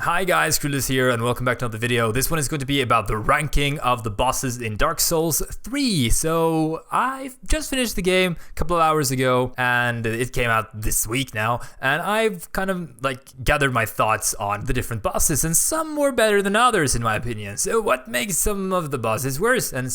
Hi guys, Clueless here and welcome back to another video. This one is going to be about the ranking of the bosses in Dark Souls 3. So I've just finished the game a couple of hours ago and it came out this week now, and I've kind of gathered my thoughts on the different bosses, and some were better than others in my opinion. So what makes some of the bosses worse and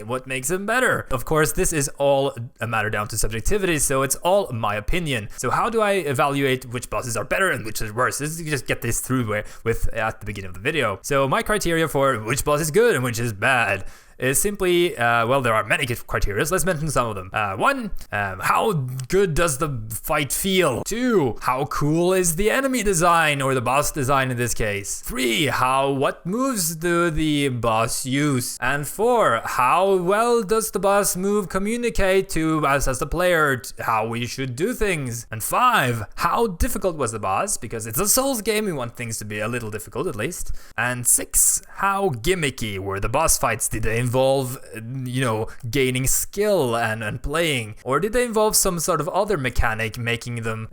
what makes them better? Of course, this is all a matter down to subjectivity, so it's all my opinion. So how do I evaluate which bosses are better and which are worse? Let's just get this through with at the beginning of the video. So my criteria for which boss is good and which is bad is simply, well, there are many criteria. Let's mention some of them. 1, how good does the fight feel? 2, how cool is the enemy design, or the boss design in this case? 3, what moves do the boss use? And 4, how well does the boss move communicate to us as the player how we should do things? And 5, how difficult was the boss? Because it's a Souls game, we want things to be a little difficult at least. And 6, how gimmicky were the boss fights? Did they involve, gaining skill and playing, or did they involve some sort of other mechanic making them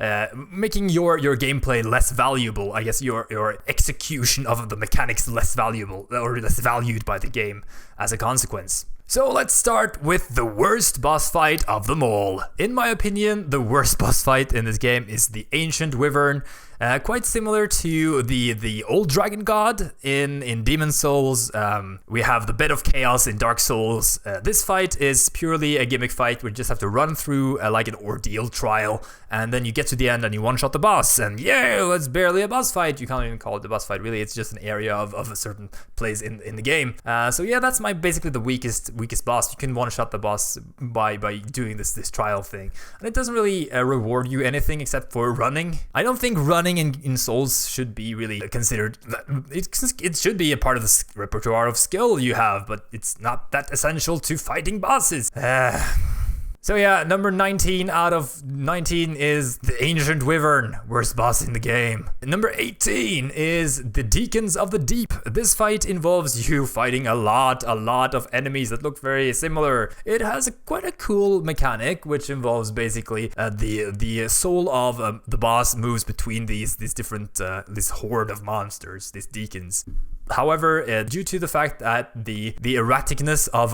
making your gameplay less valuable? I guess your execution of the mechanics less valuable or less valued by the game as a consequence. So let's start with the worst boss fight of them all. In my opinion, the worst boss fight in this game is the Ancient Wyvern. Quite similar to the old dragon god in Demon Souls. We have the Bed of Chaos in Dark Souls. This fight is purely a gimmick fight where you just have to run through like an ordeal trial, and then you get to the end and you one-shot the boss, and yeah, it's barely a boss fight. You can't even call it a boss fight, really. It's just an area of a certain place in the game. So yeah, that's basically the weakest boss. You can one-shot the boss by doing this trial thing, and it doesn't really reward you anything except for running. I don't think running in Souls should be really considered. It should be a part of the repertoire of skill you have, but it's not that essential to fighting bosses. So yeah, number 19 out of 19 is the Ancient Wyvern, worst boss in the game. Number 18 is the Deacons of the Deep. This fight involves you fighting a lot of enemies that look very similar. It has quite a cool mechanic, which involves basically the soul of the boss moves between these different this horde of monsters, these deacons. However, due to the fact that the erraticness of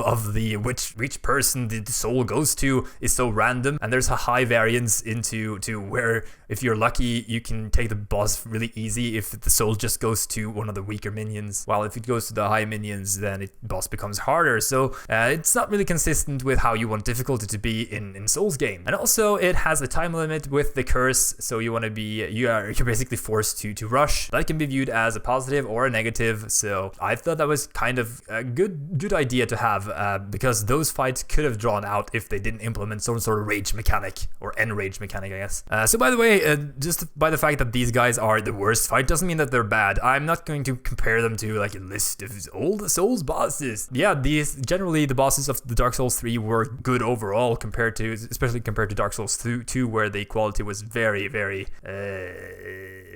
which person the soul goes to is so random, and there's a high variance into where, if you're lucky, you can take the boss really easy if the soul just goes to one of the weaker minions, while if it goes to the high minions, then the boss becomes harder. So it's not really consistent with how you want difficulty to be in Souls game. And also it has a time limit with the curse, so you're basically forced to rush. That can be viewed as a positive or a negative. So I thought that was kind of a good idea to have, because those fights could have drawn out if they didn't implement some sort of rage mechanic, or enrage mechanic, I guess. So by the way, just by the fact that these guys are the worst fight doesn't mean that they're bad. I'm not going to compare them to like a list of old Souls bosses. Yeah, generally the bosses of the Dark Souls 3 were good overall, especially compared to Dark Souls 2, where the quality was very, very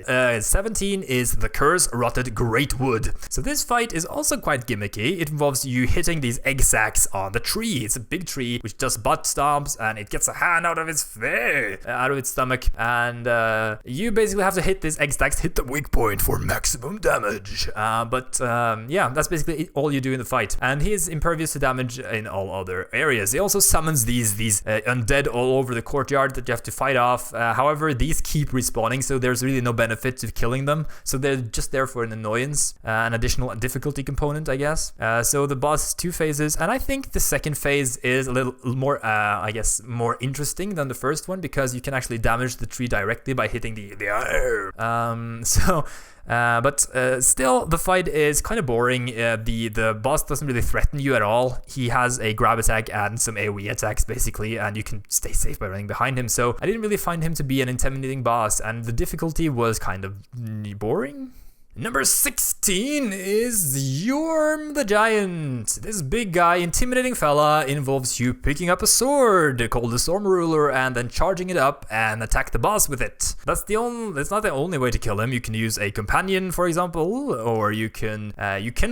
17 is the Curse-Rotted Greatwood. So this fight is also quite gimmicky. It involves you hitting these egg sacs on the tree. It's a big tree which does butt stomps, and it gets a hand out of its stomach, and you basically have to hit these egg sacs, hit the weak point for maximum damage. Yeah, that's basically all you do in the fight, and he is impervious to damage in all other areas. He also summons these undead all over the courtyard that you have to fight off. However, these keep respawning, so there's really no benefit to killing them, so they're just there for an annoyance, an additional difficulty component, I guess. So the boss has 2 phases, and I think the second phase is a little more, I guess, more interesting than the first one, because you can actually damage the tree directly by hitting the still, the fight is kind of boring. The boss doesn't really threaten you at all. He has a grab attack and some AoE attacks, basically, and you can stay safe by running behind him. So I didn't really find him to be an intimidating boss, and the difficulty was kind of boring. Number 16 is YHORM the Giant. This big guy, intimidating fella, involves you picking up a sword called the Storm Ruler and then charging it up and attack the boss with it. That's not the only way to kill him. You can use a companion, for example, or you can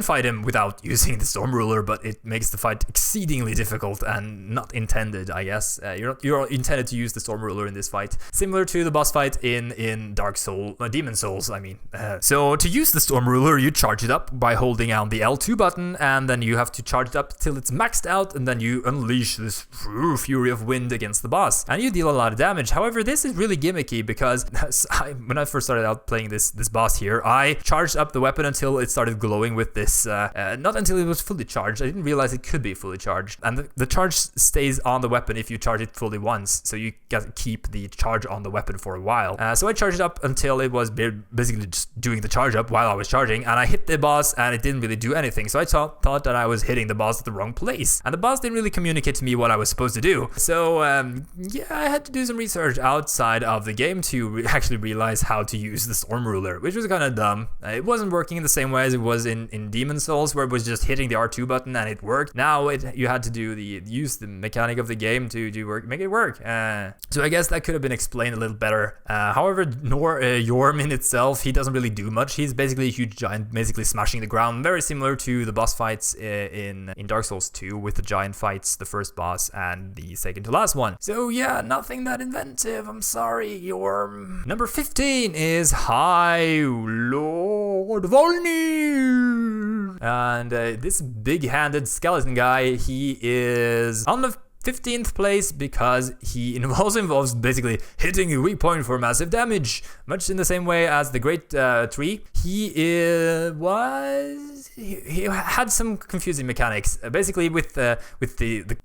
fight him without using the Storm Ruler, but it makes the fight exceedingly difficult and not intended, I guess. You're intended to use the Storm Ruler in this fight, similar to the boss fight in Demon Souls, I mean. So to to use the Storm Ruler, you charge it up by holding down the L2 button, and then you have to charge it up till it's maxed out, and then you unleash this fury of wind against the boss, and you deal a lot of damage. However, this is really gimmicky because when I first started out playing this boss here, I charged up the weapon until it started glowing with this, not until it was fully charged. I didn't realize it could be fully charged, and the charge stays on the weapon if you charge it fully once, so you got to keep the charge on the weapon for a while. So I charged it up until it was basically just doing the charge up while I was charging, and I hit the boss and it didn't really do anything. So I thought that I was hitting the boss at the wrong place, and the boss didn't really communicate to me what I was supposed to do. So yeah, I had to do some research outside of the game to actually realize how to use the Storm Ruler, which was kind of dumb. It wasn't working in the same way as it was in Demon Souls, where it was just hitting the R2 button and it worked. Now you had to use the mechanic of the game to make it work. So I guess that could have been explained a little better. However, YHORM in itself, he doesn't really do much. He's basically a huge giant, basically smashing the ground, very similar to the boss fights in Dark Souls 2 with the giant fights, the first boss and the second to last one. So yeah, nothing that inventive. I'm sorry, YHORM. Number 15 is High Lord WOLNIR, and this big-handed skeleton guy, he is on the 15th place because he also involves basically hitting a weak point for massive damage, much in the same way as the Great Tree. He had some confusing mechanics. Basically, with the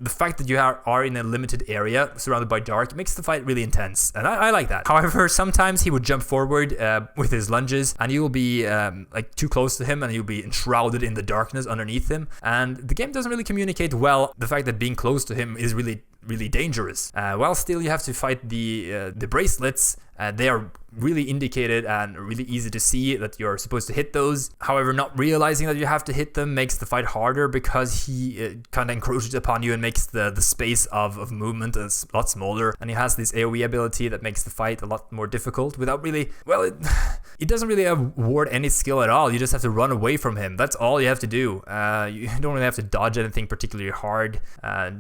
fact that you are in a limited area surrounded by dark, it makes the fight really intense, and I like that. However, sometimes he would jump forward with his lunges, and you will be like too close to him, and you'll be enshrouded in the darkness underneath him. And the game doesn't really communicate well the fact that being close to him is really dangerous. While still you have to fight the bracelets. They are really indicated and really easy to see that you're supposed to hit those. However, not realizing that you have to hit them makes the fight harder because he kind of encroaches upon you and makes the space of movement a lot smaller. And he has this AoE ability that makes the fight a lot more difficult without really, well, it doesn't really award any skill at all. You just have to run away from him. That's all you have to do. You don't really have to dodge anything particularly hard.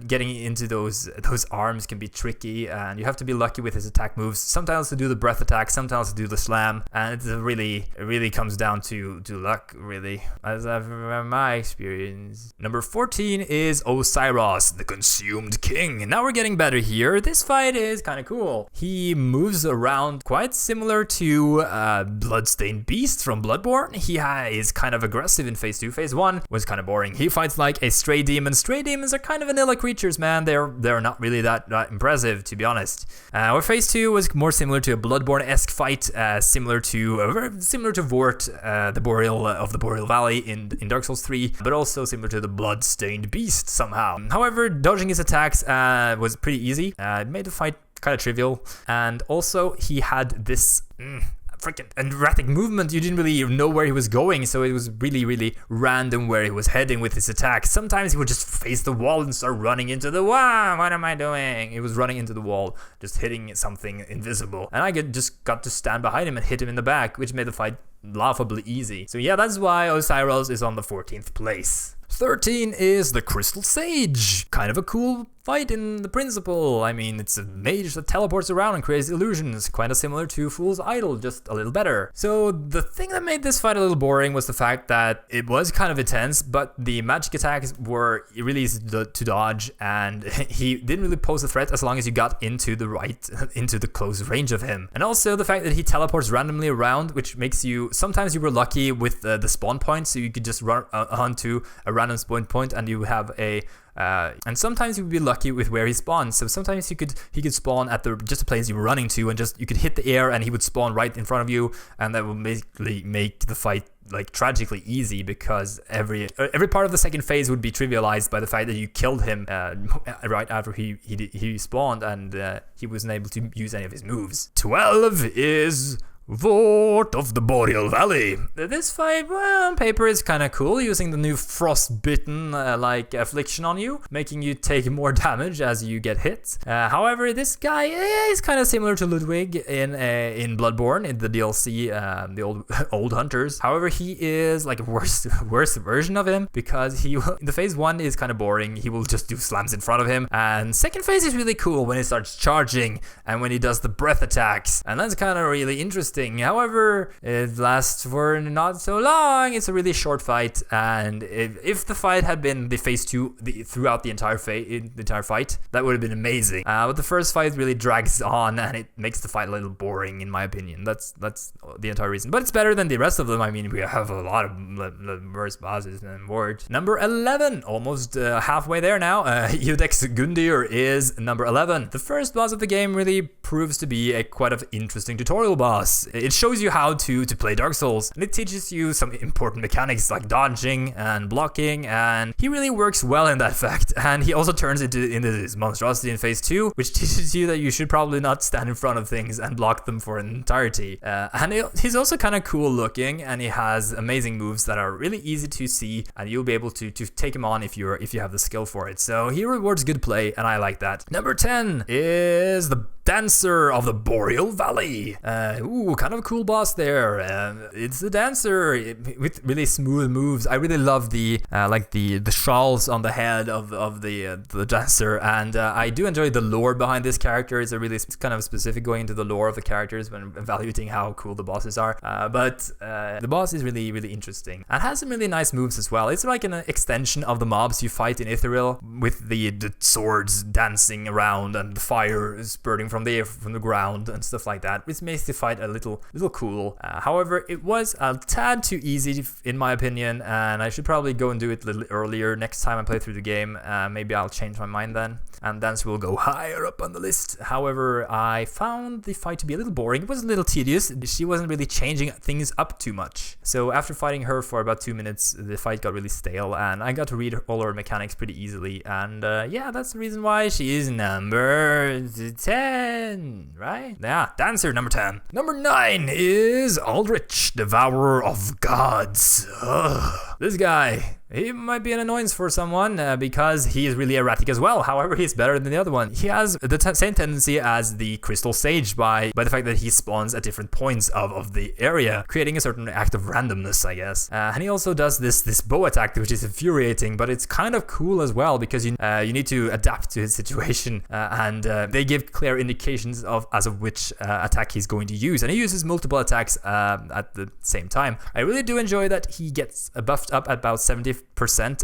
Getting into those arms can be tricky, and you have to be lucky with his attack moves. Sometimes to do the breath attack, sometimes to do the slam, and it really comes down to luck, really, as I've my experience. Number 14 is OCEIROS, the Consumed King. Now we're getting better here. This fight is kind of cool. He moves around quite similar to Bloodstained Beast from Bloodborne. He is kind of aggressive in phase 2. Phase 1 was kind of boring. He fights like a stray demon. Stray demons are kind of vanilla creatures, man. They're not really that impressive, to be honest. Where phase 2 was more similar to a Bloodborne-esque fight, similar to VORDT, the Boreal of the Boreal Valley in Dark Souls 3, but also similar to the Bloodstained Beast somehow. However, dodging his attacks was pretty easy. It made the fight kind of trivial, and also he had this freaking erratic movement. You didn't really know where he was going, so it was really random where he was heading with his attacks. Sometimes he would just face the wall and start running into the wall. What am I doing? He was running into the wall, just hitting something invisible, and I just got to stand behind him and hit him in the back, which made the fight laughably easy. So yeah, that's why OCEIROS is on the 14th place. 13 is the Crystal Sage. Kind of a cool fight in the principle. I mean, it's a mage that teleports around and creates illusions, kind of similar to Fool's Idol, just a little better. So the thing that made this fight a little boring was the fact that it was kind of intense, but the magic attacks were really easy to dodge, and he didn't really pose a threat as long as you got into the close range of him. And also the fact that he teleports randomly around, which makes you, sometimes you were lucky with the spawn point, so you could just run onto a random spawn point and you have a and sometimes you would be lucky with where he spawns. So sometimes he could spawn at just the place you were running to, and you could hit the air and he would spawn right in front of you, and that would basically make the fight like tragically easy, because every part of the second phase would be trivialized by the fact that you killed him right after he spawned, and he wasn't able to use any of his moves. 12 is VORDT of the Boreal Valley. This fight, well, on paper is kind of cool, using the new frostbitten like affliction on you, making you take more damage as you get hit. However, this guy is kind of similar to Ludwig in Bloodborne, in the DLC, the old hunters. However, he is like a worse version of him, because the phase 1 is kind of boring. He will just do slams in front of him, and second phase is really cool when he starts charging and when he does the breath attacks, and that's kind of really interesting. interesting. However, it lasts for not so long. It's a really short fight, and if the fight had been the phase 2 throughout the entire fight, that would have been amazing. But the first fight really drags on, and it makes the fight a little boring, in my opinion. That's the entire reason. But it's better than the rest of them. I mean, we have a lot of worse bosses than VORDT. Number 11, almost halfway there now. IUDEX GUNDYR is number 11. The first boss of the game really proves to be a quite of interesting tutorial boss. It shows you how to play Dark Souls, and it teaches you some important mechanics like dodging and blocking, and he really works well in that fact. And he also turns into this monstrosity in phase 2, which teaches you that you should probably not stand in front of things and block them for an entirety. And he's also kind of cool looking, and he has amazing moves that are really easy to see, and you'll be able to take him on if you have the skill for it. So he rewards good play, and I like that. Number 10 is the Dancer of the Boreal Valley. Ooh, kind of a cool boss there. It's the dancer with really smooth moves. I really love the shawls on the head of the dancer, and I do enjoy the lore behind this character. It's a really kind of specific going into the lore of the characters when evaluating how cool the bosses are. But the boss is really, really interesting and has some really nice moves as well. It's like an extension of the mobs you fight in Ethereal, with the swords dancing around and the fire spurting from the ground and stuff like that, which makes the fight a little cool. However, it was a tad too easy in my opinion, and I should probably go and do it a little earlier next time I play through the game. Maybe I'll change my mind then, and Dance will go higher up on the list. However, I found the fight to be a little boring. It was a little tedious. She wasn't really changing things up too much. So after fighting her for about 2 minutes, the fight got really stale, and I got to read all her mechanics pretty easily. And yeah, that's the reason why she is number 10, right? Yeah, Dancer, number 10. Number 9 is ALDRICH, Devourer of Gods. This guy, he might be an annoyance for someone because he is really erratic as well. However, he's better than the other one. He has the same tendency as the Crystal Sage by the fact that he spawns at different points of the area, creating a certain act of randomness, I guess. And he also does this bow attack, which is infuriating, but it's kind of cool as well because you need to adapt to his situation, and they give clear indications as of which attack he's going to use, and he uses multiple attacks at the same time. I really do enjoy that he gets buffed up at about 70%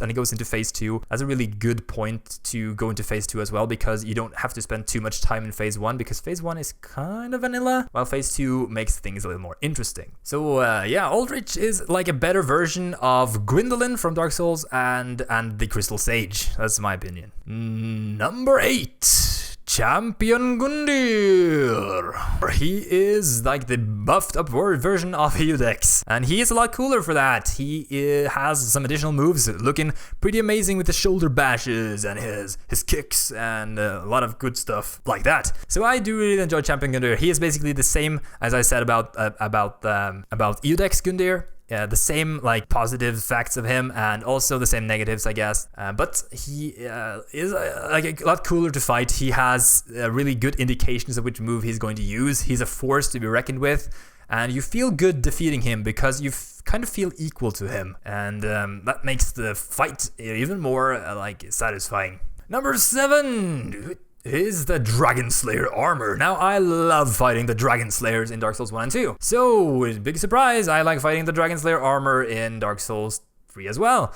and he goes into phase 2. That's a really good point to go into phase 2 as well, because you don't have to spend too much time in phase 1, because phase 1 is kind of vanilla, while phase 2 makes things a little more interesting. So yeah, ALDRICH is like a better version of Gwendolyn from Dark Souls and the Crystal Sage. That's my opinion. Number 8. Champion GUNDYR. He is like the buffed up version of IUDEX, and he is a lot cooler for that. He has some additional moves looking pretty amazing with the shoulder bashes and his kicks and a lot of good stuff like that. So I do really enjoy Champion GUNDYR. He is basically the same as I said about IUDEX GUNDYR. Yeah, the same like positive facts of him and also the same negatives, I guess. But he is like a lot cooler to fight. He has really good indications of which move he's going to use. He's a force to be reckoned with, and you feel good defeating him because you kind of feel equal to him, and that makes the fight even more like satisfying. Number 7 is the Dragonslayer armor. Now, I love fighting the Dragonslayers in Dark Souls 1 and 2. So, big surprise, I like fighting the Dragonslayer armor in Dark Souls 3 as well,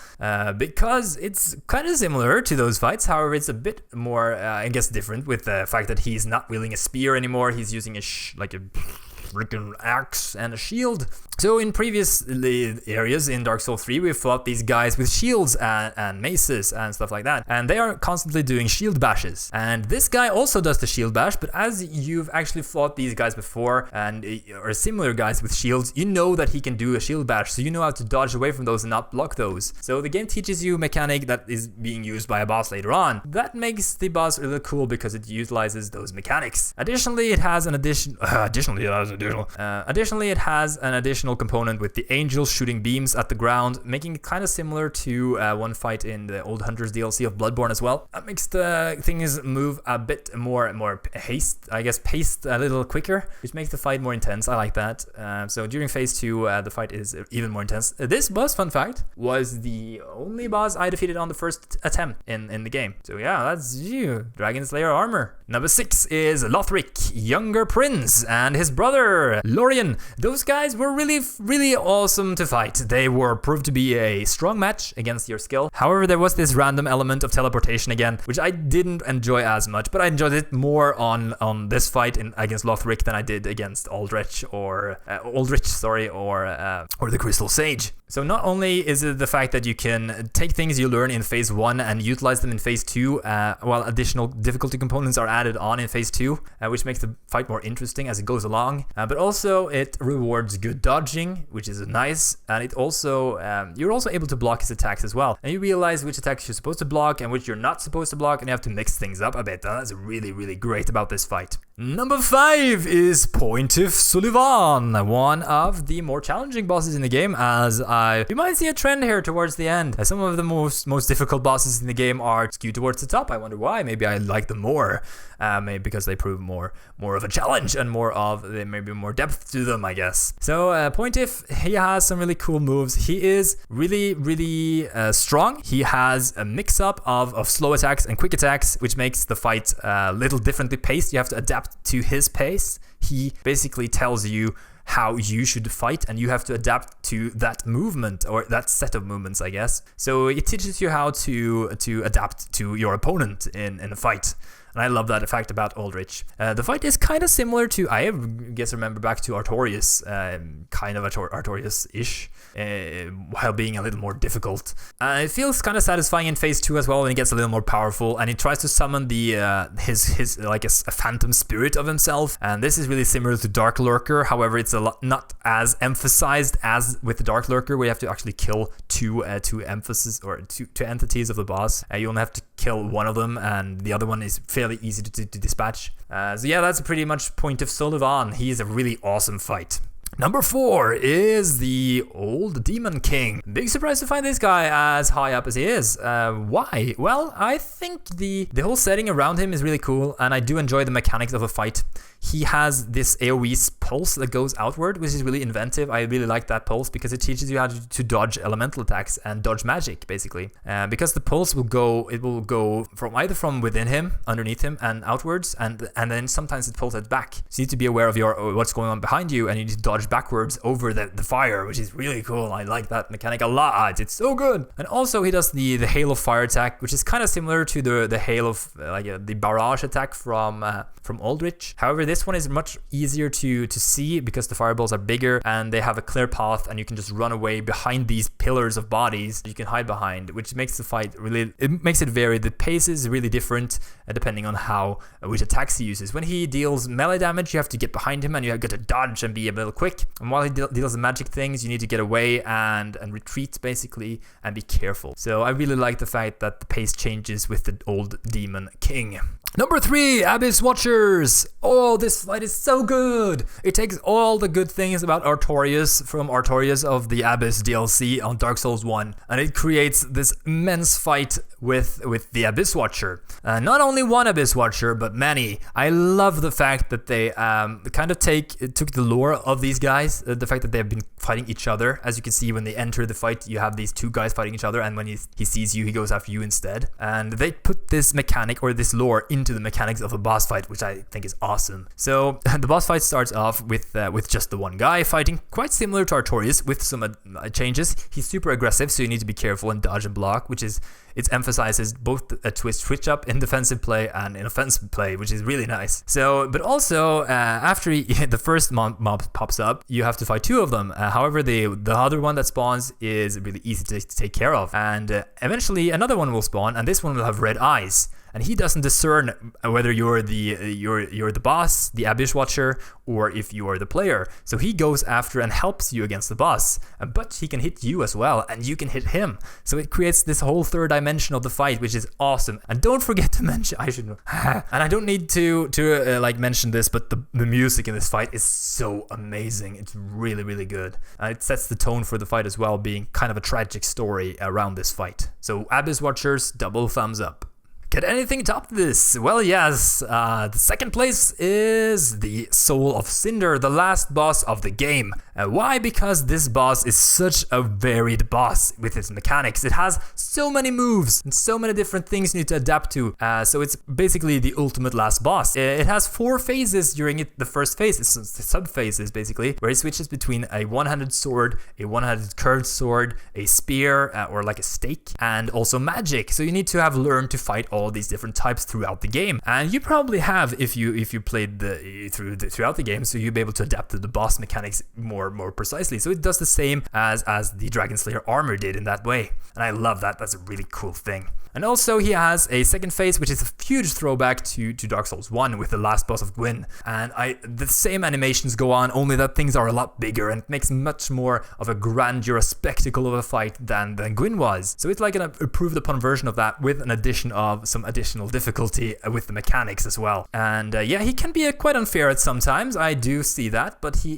because it's kind of similar to those fights. However, it's a bit more, I guess, different with the fact that he's not wielding a spear anymore. He's using a freaking axe and a shield. So in previous areas in Dark Souls 3, we fought these guys with shields and maces and stuff like that, and they are constantly doing shield bashes. And this guy also does the shield bash, but as you've actually fought these guys before and or similar guys with shields, you know that he can do a shield bash, so you know how to dodge away from those and not block those. So the game teaches you a mechanic that is being used by a boss later on. That makes the boss really cool because it utilizes those mechanics. Additionally, it has an additional component with the angels shooting beams at the ground, making it kind of similar to one fight in the Old Hunters DLC of Bloodborne as well. That makes the things move a bit more paced a little quicker, which makes the fight more intense. I like that. So during phase 2, the fight is even more intense. This boss, fun fact, was the only boss I defeated on the first attempt in the game. So yeah, that's you, Dragonslayer armor. Number 6 is LOTHRIC, Younger Prince, and his brother CINDER, Lorien. Those guys were really awesome to fight. They were proved to be a strong match against your skill. However, there was this random element of teleportation again, which I didn't enjoy as much, but I enjoyed it more on this fight against LOTHRIC than I did against ALDRICH or the Crystal Sage. So not only is it the fact that you can take things you learn in phase 1 and utilize them in phase 2, while additional difficulty components are added on in phase 2, which makes the fight more interesting as it goes along, but also it rewards good dodging, which is nice, and it also you're also able to block his attacks as well, and you realize which attacks you're supposed to block and which you're not supposed to block, and you have to mix things up a bit. That's really great about this fight. Number 5 is PONTIFF SULYVAHN, one of the more challenging bosses in the game, as you might see a trend here towards the end. Some of the most difficult bosses in the game are skewed towards the top. I wonder why. Maybe I like them more, maybe because they prove more of a challenge and maybe more depth to them, I guess. So PONTIFF, he has some really cool moves. He is really strong. He has a mix-up of slow attacks and quick attacks, which makes the fight a little differently paced. You have to adapt to his pace. He basically tells you how you should fight, and you have to adapt to that movement, or that set of movements, I guess. So it teaches you how to adapt to your opponent in a fight. And I love that fact about ALDRICH. The fight is kind of similar to, I guess, remember back to Artorias, kind of Artorias-ish, while being a little more difficult. It feels kind of satisfying in phase 2 as well, when he gets a little more powerful, and he tries to summon his like a phantom spirit of himself. And this is really similar to Dark Lurker. However, it's not as emphasized as with the Dark Lurker, where you have to actually kill two entities of the boss. You only have to kill one of them, and the other one is fairly easy to dispatch. So yeah, that's pretty much PONTIFF SULYVAHN. He is a really awesome fight. Number 4 is the Old Demon King. Big surprise to find this guy as high up as he is. Why? Well, I think the whole setting around him is really cool, and I do enjoy the mechanics of the fight. He has this AoE pulse that goes outward, which is really inventive. I really like that pulse because it teaches you how to dodge elemental attacks and dodge magic, basically. Because the pulse will go from within him, underneath him, and outwards, and then sometimes it pulls it back. So you need to be aware of what's going on behind you, and you need to dodge backwards over the fire, which is really cool. I like that mechanic a lot. It's so good. And also he does the hail of fire attack, which is kind of similar to the hail of the barrage attack from ALDRICH. However, this one is much easier to see because the fireballs are bigger and they have a clear path, and you can just run away behind these pillars of bodies you can hide behind, which makes the fight makes it vary. The pace is really different depending on which attacks he uses. When he deals melee damage, you have to get behind him and you have got to dodge and be a little quick. And while he deals the magic things, you need to get away and retreat, basically, and be careful. So I really like the fact that the pace changes with the Old Demon King. Number 3, Abyss Watchers. Oh, this fight is so good. It takes all the good things about Artorias from Artorias of the Abyss DLC on Dark Souls 1, and it creates this immense fight with the Abyss Watcher. Not only one Abyss Watcher, but many. I love the fact that they kind of took the lore of these guys, the fact that they have been fighting each other. As you can see, when they enter the fight, you have these two guys fighting each other, and when he sees you, he goes after you instead. And they put this mechanic, or this lore, into the mechanics of a boss fight, which I think is awesome. So the boss fight starts off with just the one guy fighting, quite similar to Artorias with some changes. He's super aggressive, so you need to be careful and dodge and block, it emphasizes both a switch up in defensive play and in offensive play, which is really nice. So, but also after the first mob pops up, you have to fight 2 of them. However, the other one that spawns is really easy to take care of, and eventually another one will spawn, and this one will have red eyes. And he doesn't discern whether you're the boss, the Abyss Watcher, or if you are the player. So he goes after and helps you against the boss, but he can hit you as well, and you can hit him. So it creates this whole third dimension of the fight, which is awesome. And don't forget to mention, and I don't need to mention this, but the music in this fight is so amazing. It's really good. It sets the tone for the fight as well, being kind of a tragic story around this fight. So Abyss Watchers, double thumbs up. Can anything top this? Well, yes. The second place is the Soul of Cinder, the last boss of the game. Why? Because this boss is such a varied boss with its mechanics. It has so many moves and so many different things you need to adapt to. So it's basically the ultimate last boss. It has 4 phases during the first phase. It's sub-phases basically, where it switches between a one-handed sword, a one-handed curved sword, a spear, or like a stake, and also magic. So you need to have learned to fight all these different types throughout the game. And you probably have if you played throughout the game, so you'll be able to adapt to the boss mechanics more precisely. So it does the same as the Dragonslayer armor did in that way. And I love that. That's a really cool thing. And also he has a second phase, which is a huge throwback to Dark Souls 1 with the last boss of Gwyn. And the same animations go on, only that things are a lot bigger and it makes much more of a grandeur, a spectacle of a fight than Gwyn was. So it's like an improved upon version of that with an addition of some additional difficulty with the mechanics as well. And yeah, he can be quite unfair at sometimes. I do see that, but he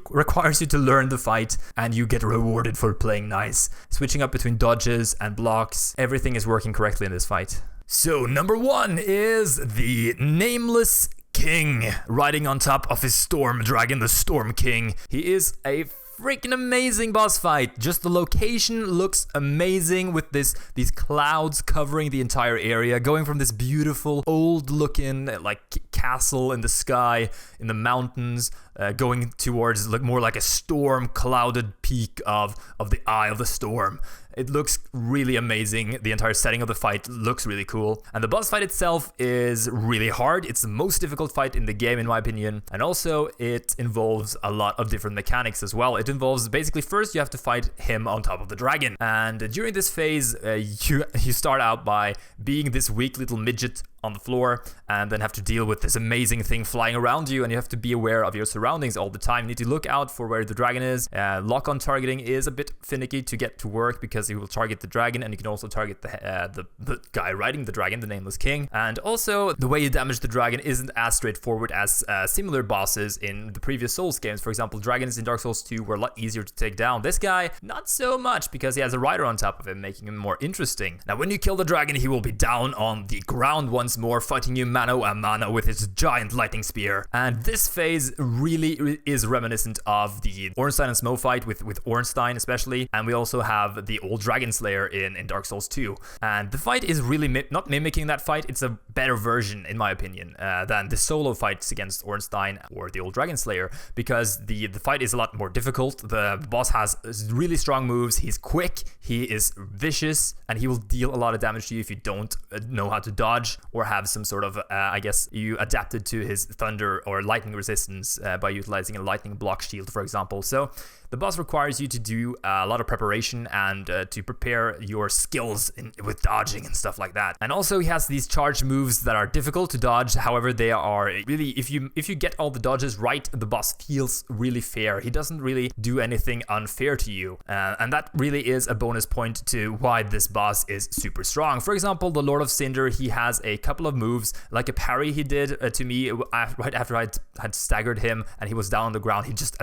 requires you to learn the fight and you get rewarded for playing nice. Switching up between dodges and blocks, everything is working correctly in this fight. So number 1 is the Nameless King, riding on top of his Storm Dragon, the Storm King. He is a freaking amazing boss fight. Just the location looks amazing with these clouds covering the entire area, going from this beautiful old looking like castle in the sky in the mountains, going towards more like a storm clouded peak of the Eye of the Storm. It looks really amazing. The entire setting of the fight looks really cool. And the boss fight itself is really hard. It's the most difficult fight in the game, in my opinion. And also, it involves a lot of different mechanics as well. It involves basically first you have to fight him on top of the dragon. And during this phase, you start out by being this weak little midget on the floor and then have to deal with this amazing thing flying around you, and you have to be aware of your surroundings all the time. You need to look out for where the dragon is. Lock-on targeting is a bit finicky to get to work because he will target the dragon, and you can also target the guy riding the dragon, the Nameless King. And also, the way you damage the dragon isn't as straightforward as similar bosses in the previous Souls games. For example, dragons in Dark Souls 2 were a lot easier to take down. This guy, not so much, because he has a rider on top of him, making him more interesting. Now, when you kill the dragon, he will be down on the ground once more, fighting you mano a mano with his giant lightning spear. And this phase really is reminiscent of the Ornstein and Smough fight with Ornstein especially, and we also have the old Dragonslayer in Dark Souls 2. And the fight is really not mimicking that fight. It's a better version, in my opinion, than the solo fights against Ornstein or the old Dragonslayer, because the fight is a lot more difficult. The boss has really strong moves. He's quick, he is vicious, and he will deal a lot of damage to you if you don't know how to dodge or have some sort of, I guess, you adapted to his thunder or lightning resistance by utilizing a lightning block shield, for example. So the boss requires you to do a lot of preparation and to prepare your skills with dodging and stuff like that. And also he has these charge moves that are difficult to dodge. However, they are really, if you get all the dodges right, the boss feels really fair. He doesn't really do anything unfair to you. And that really is a bonus point to why this boss is super strong. For example, the Lord of Cinder, he has a couple of moves, like a parry he did to me right after I had staggered him and he was down on the ground. He just,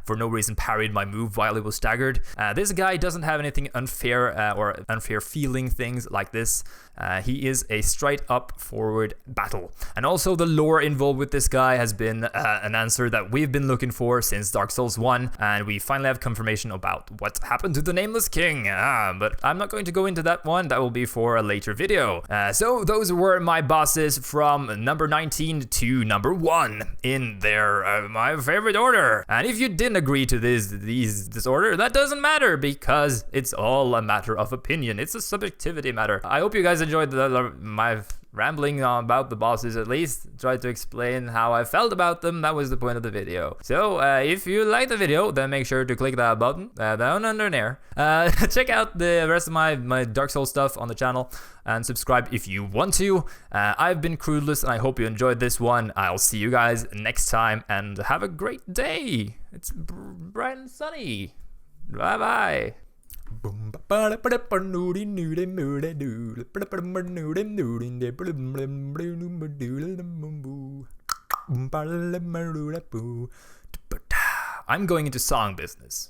for no reason, parried my move while he was staggered. This guy doesn't have anything unfair or unfair feeling things like this. He is a straight up forward battle. And also the lore involved with this guy has been an answer that we've been looking for since Dark Souls 1, and we finally have confirmation about what happened to the Nameless King. But I'm not going to go into that one. That will be for a later video. So those were my bosses from number 19 to number 1 in their my favorite order. And if you didn't agree to this order, that doesn't matter, because it's all a matter of opinion. It's a subjectivity matter. I hope you guys enjoyed my rambling about the bosses. At least tried to explain how I felt about them. That was the point of the video. So if you like the video, then make sure to click that button down under there. Check out the rest of my Dark Souls stuff on the channel and subscribe if you want to. I've been Crudeless, and I hope you enjoyed this one. I'll see you guys next time, and have a great day. It's bright and sunny. Bye bye. I'm going into song business.